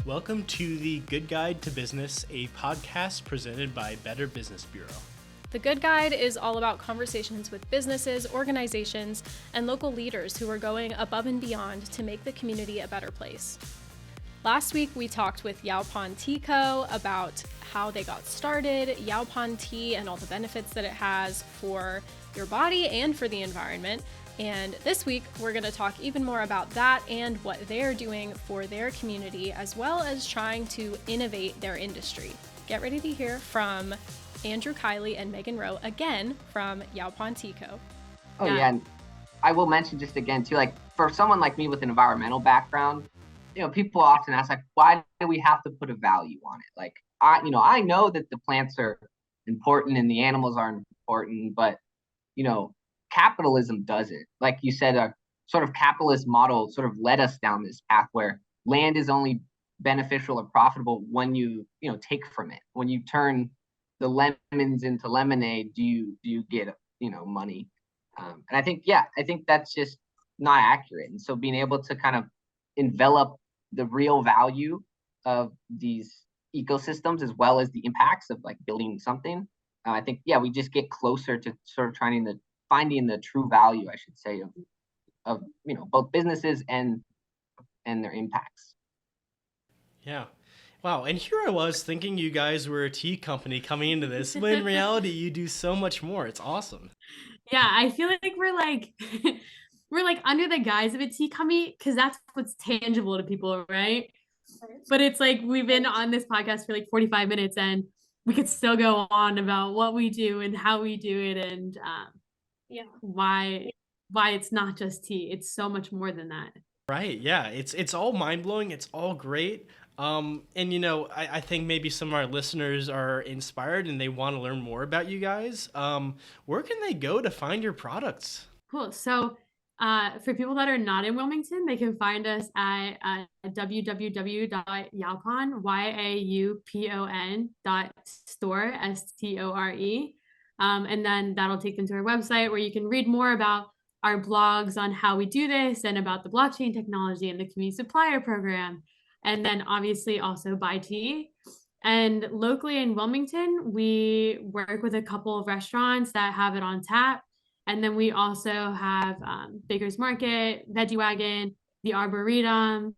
Welcome to The Good Guide to Business, a podcast presented by Better Business Bureau. The Good Guide is all about conversations with businesses, organizations, and local leaders who are going above and beyond to make the community a better place. Last week, we talked with Yaupon Tea Co. about how they got started, Yaupon tea and all the benefits that it has for your body and for the environment. And this week, we're going to talk even more about that and what they're doing for their community, as well as trying to innovate their industry. Get ready to hear from Andrew, Kiley, and Megan Rowe again from Yaupon Tea Co. Oh, yeah. And I will mention just again, too, like for someone like me with an environmental background, people often ask, like, why do we have to put a value on it? Like, I know that the plants are important and the animals are important, but, capitalism doesn't. Like you said, a sort of capitalist model sort of led us down this path where land is only beneficial or profitable when you take from it. When you turn the lemons into lemonade, do you get money? And I think that's just not accurate. And so being able to kind of envelop the real value of these ecosystems as well as the impacts of like building something, I think we just get closer to sort of finding the true value, I should say, of both businesses and their impacts. Yeah. Wow. And here I was thinking you guys were a tea company coming into this, but in reality, you do so much more. It's awesome. Yeah, I feel like we're like under the guise of a tea company because that's what's tangible to people, right? But it's like we've been on this podcast for like 45 minutes and we could still go on about what we do and how we do it and why it's not just tea. It's so much more than that. Right. Yeah. It's all mind-blowing. It's all great. And I think maybe some of our listeners are inspired and they want to learn more about you guys. Where can they go to find your products? Cool. So for people that are not in Wilmington, they can find us at www.yaupon.store, STORE. And then that'll take them to our website where you can read more about our blogs on how we do this and about the blockchain technology and the community supplier program. And then obviously also buy tea. And locally in Wilmington, we work with a couple of restaurants that have it on tap. And then we also have Baker's Market, Veggie Wagon, the Arboretum,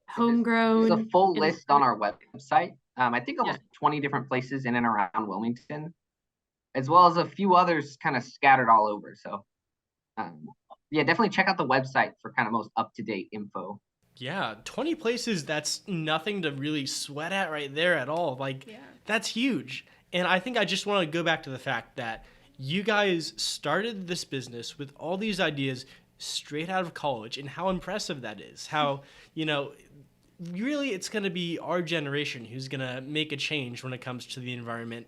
Homegrown. There's a full list on our website. I think almost 20 different places in and around Wilmington, as well as a few others kind of scattered all over. So definitely check out the website for kind of most up-to-date info. Yeah, 20 places, that's nothing to really sweat at right there at all. That's huge. And I think I just want to go back to the fact that you guys started this business with all these ideas straight out of college and how impressive that is. How, really it's going to be our generation who's going to make a change when it comes to the environment.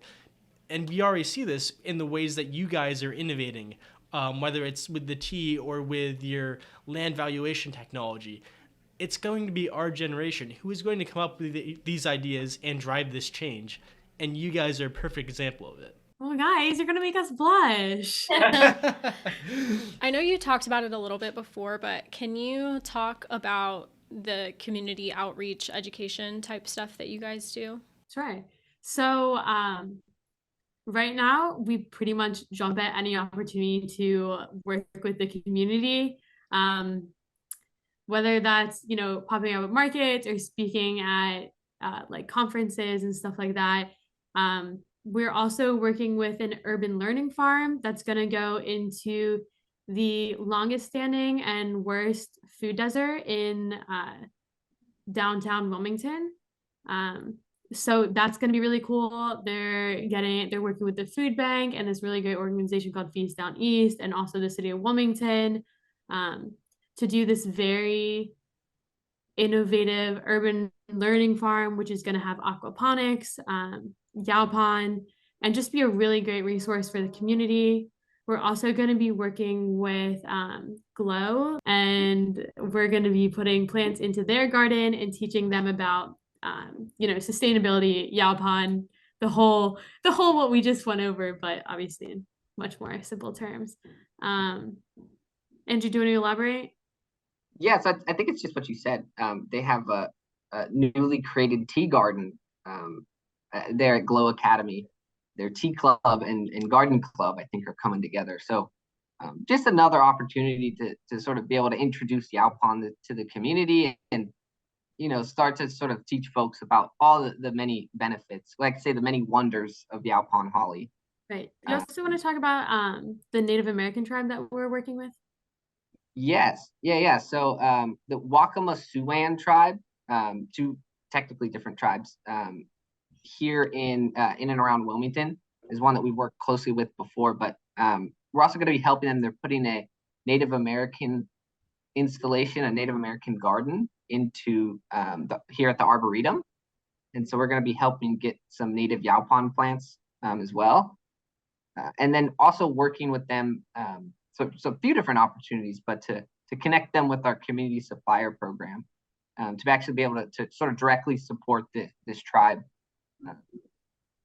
And we already see this in the ways that you guys are innovating, whether it's with the tea or with your land valuation technology. It's going to be our generation who is going to come up with these ideas and drive this change. And you guys are a perfect example of it. Oh, guys, you're going to make us blush. I know you talked about it a little bit before, but can you talk about the community outreach education type stuff that you guys do? That's right. So right now, we pretty much jump at any opportunity to work with the community. Whether that's, popping up at markets or speaking at like conferences and stuff like that. We're also working with an urban learning farm that's going to go into the longest standing and worst food desert in downtown Wilmington. So that's going to be really cool. They're working with the food bank and this really great organization called Feast Down East and also the city of Wilmington to do this very innovative urban learning farm, which is going to have aquaponics, Yaupon, and just be a really great resource for the community. We're also going to be working with Glow, and we're going to be putting plants into their garden and teaching them about, sustainability, Yaupon, the whole what we just went over, but obviously in much more simple terms. Andrew, do you want to elaborate? Yeah, so I think it's just what you said. They have a newly created tea garden there at Glow Academy. Their tea club and garden club, I think, are coming together. So just another opportunity to sort of be able to introduce Yaupon to the community and, start to sort of teach folks about all the many benefits, like I say, the many wonders of Yaupon holly. Right. You also want to talk about the Native American tribe that we're working with? Yes. Yeah. So the Wakama Siouan tribe, two technically different tribes, here in and around Wilmington is one that we've worked closely with before, but we're also going to be helping them. They're putting a Native American installation, a Native American garden into here at the Arboretum. And so we're going to be helping get some native Yaupon plants as well. And then also working with them, so a few different opportunities, but to connect them with our community supplier program, to actually be able to sort of directly support this tribe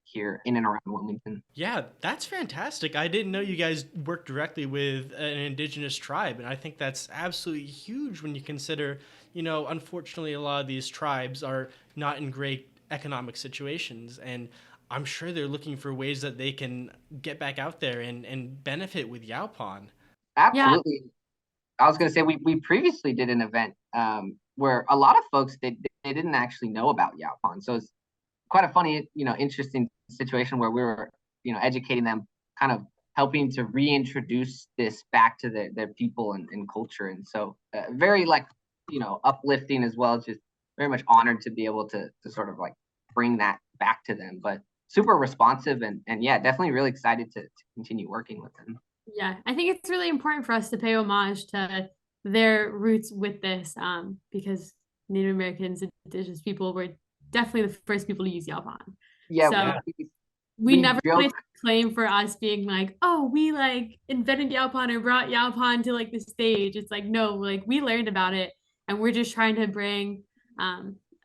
here in and around Wilmington. Yeah, that's fantastic. I didn't know you guys work directly with an indigenous tribe, and I think that's absolutely huge when you consider, unfortunately, a lot of these tribes are not in great economic situations, and I'm sure they're looking for ways that they can get back out there and benefit with Yaupon. Absolutely. Yeah. I was going to say we previously did an event where a lot of folks they didn't actually know about Yaupon, so it's quite a funny, interesting situation where we were, educating them, kind of helping to reintroduce this back to their people and culture. And so very uplifting, as well as just very much honored to be able to sort of bring that back to them, but super responsive and yeah, definitely really excited to continue working with them. Yeah, I think it's really important for us to pay homage to their roots with this, because Native Americans, indigenous people were definitely the first people to use Yaupon. Yeah, so we never want to claim for us being we invented Yaupon or brought Yaupon to the stage. It's no, we learned about it and we're just trying to bring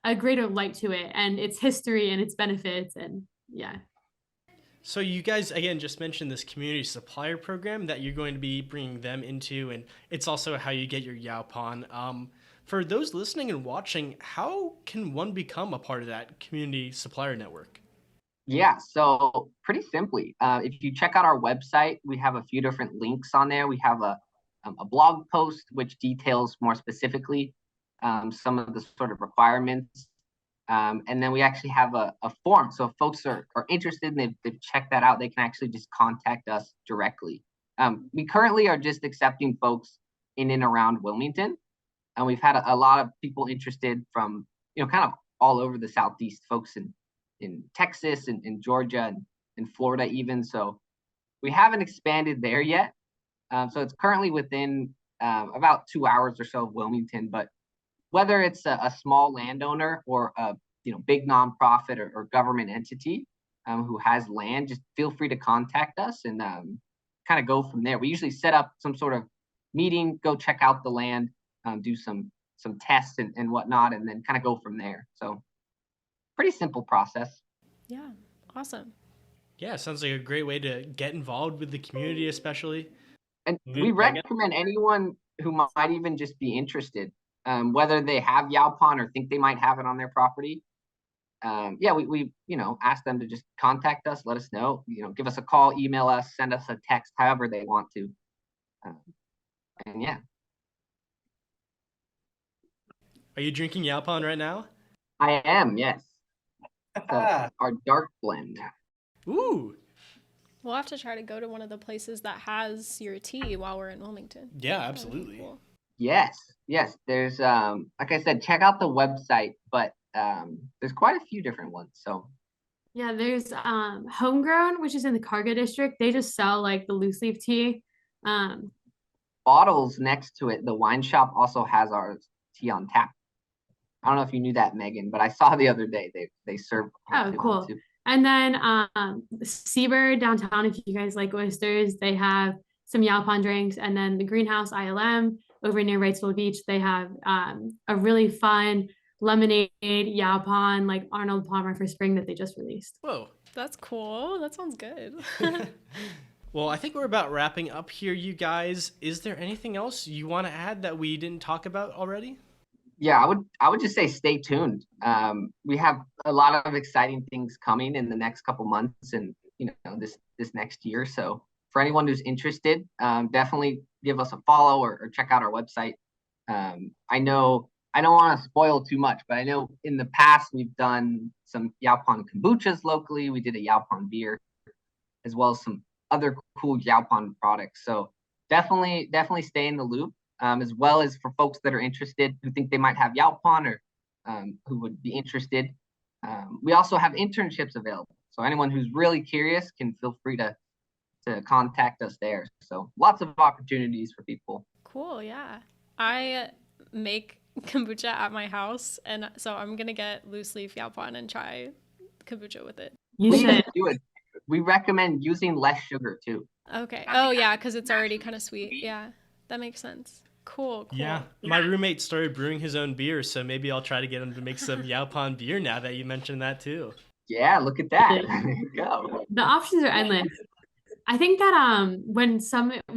a greater light to it and its history and its benefits. And yeah. So you guys, again, just mentioned this community supplier program that you're going to be bringing them into, and it's also how you get your Yaupon. For those listening and watching, how can one become a part of that community supplier network? Yeah, so pretty simply, if you check out our website, we have a few different links on there. We have a blog post which details more specifically some of the sort of requirements. And then we actually have a form. So if folks are interested and they've checked that out, they can actually just contact us directly. We currently are just accepting folks in and around Wilmington. And we've had a lot of people interested from, kind of all over the Southeast, folks in Texas and in Georgia and Florida even. So we haven't expanded there yet. So it's currently within about 2 hours or so of Wilmington, but whether it's a small landowner or a big nonprofit or government entity who has land, just feel free to contact us and kind of go from there. We usually set up some sort of meeting, go check out the land, do some tests and whatnot, and then kind of go from there. So pretty simple process. Yeah, awesome. Yeah, sounds like a great way to get involved with the community, especially. And we recommend anyone who might even just be interested, whether they have Yaupon or think they might have it on their property. We ask them to just contact us, let us know, give us a call, email us, send us a text, however they want to. And yeah. Are you drinking Yaupon right now? I am, yes. Our dark blend. Ooh. We'll have to try to go to one of the places that has your tea while we're in Wilmington. Yeah, absolutely. Cool. Yes. There's like I said, check out the website, but there's quite a few different ones. So yeah, there's Homegrown, which is in the Cargo District. They just sell the loose leaf tea. Bottles next to it. The wine shop also has our tea on tap. I don't know if you knew that, Megan, but I saw the other day they serve. Oh, cool. And then Seabird downtown, if you guys like oysters, they have some Yaupon drinks. And then the Greenhouse ILM over near Wrightsville Beach, they have a really fun lemonade Yaupon, Arnold Palmer for spring that they just released. Whoa, that's cool. That sounds good. Well, I think we're about wrapping up here, you guys. Is there anything else you want to add that we didn't talk about already? Yeah, I would just say stay tuned. We have a lot of exciting things coming in the next couple months, and this next year. So for anyone who's interested, definitely give us a follow or check out our website. I know I don't want to spoil too much, but I know in the past we've done some Yaupon kombuchas locally. We did a Yaupon beer, as well as some other cool Yaupon products. So definitely stay in the loop, as well as for folks that are interested who think they might have Yaupon or who would be interested. We also have internships available. So anyone who's really curious can feel free to contact us there. So lots of opportunities for people. Cool, yeah. I make kombucha at my house, and so I'm gonna get loose leaf Yaupon and try kombucha with it. You should do it. We recommend using less sugar too. Okay. Oh yeah, because it's already kind of sweet. Yeah, that makes sense. Cool. Yeah, my roommate started brewing his own beer, so maybe I'll try to get him to make some Yaupon beer now that you mentioned that too. Yeah, look at that. There you go. The options are endless. I think that when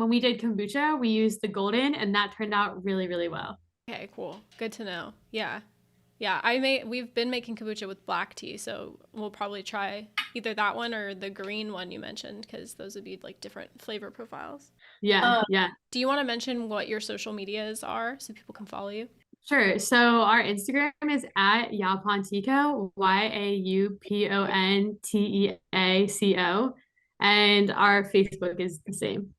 we did kombucha, we used the golden, and that turned out really, really well. Okay, cool. Good to know. Yeah. We've been making kombucha with black tea, so we'll probably try either that one or the green one you mentioned, because those would be like different flavor profiles. Yeah. Do you want to mention what your social medias are so people can follow you? Sure. So our Instagram is at Yauponteaco, YAUPONTEACO, and our Facebook is the same.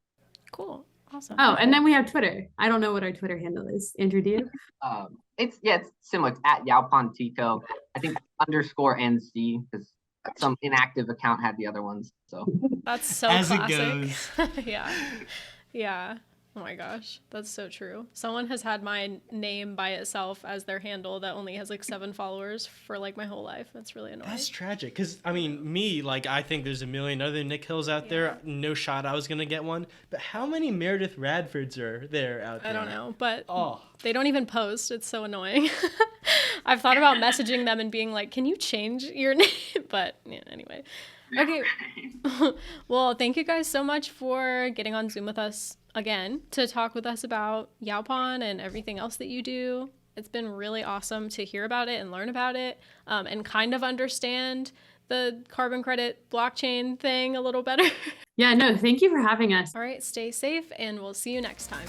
Cool. Awesome. Oh, and then we have Twitter. I don't know what our Twitter handle is. Andrew, do you? It's similar. It's at Yauponteaco. I think _NC because some inactive account had the other ones. So that's so as classic. It goes. Yeah. Oh my gosh, that's so true. Someone has had my name by itself as their handle that only has like 7 followers for like my whole life. That's really annoying. That's tragic, because I mean, I think there's a million other Nick Hills out there. No shot I was gonna get one. But how many Meredith Radfords are there out there? I don't know, but they don't even post. It's so annoying. I've thought about messaging them and being like, can you change your name? But yeah, anyway. Okay. Well, thank you guys so much for getting on Zoom with us again to talk with us about Yaupon and everything else that you do. It's been really awesome to hear about it and learn about it, and kind of understand the carbon credit blockchain thing a little better. Yeah, no, thank you for having us. All right, stay safe, and we'll see you next time.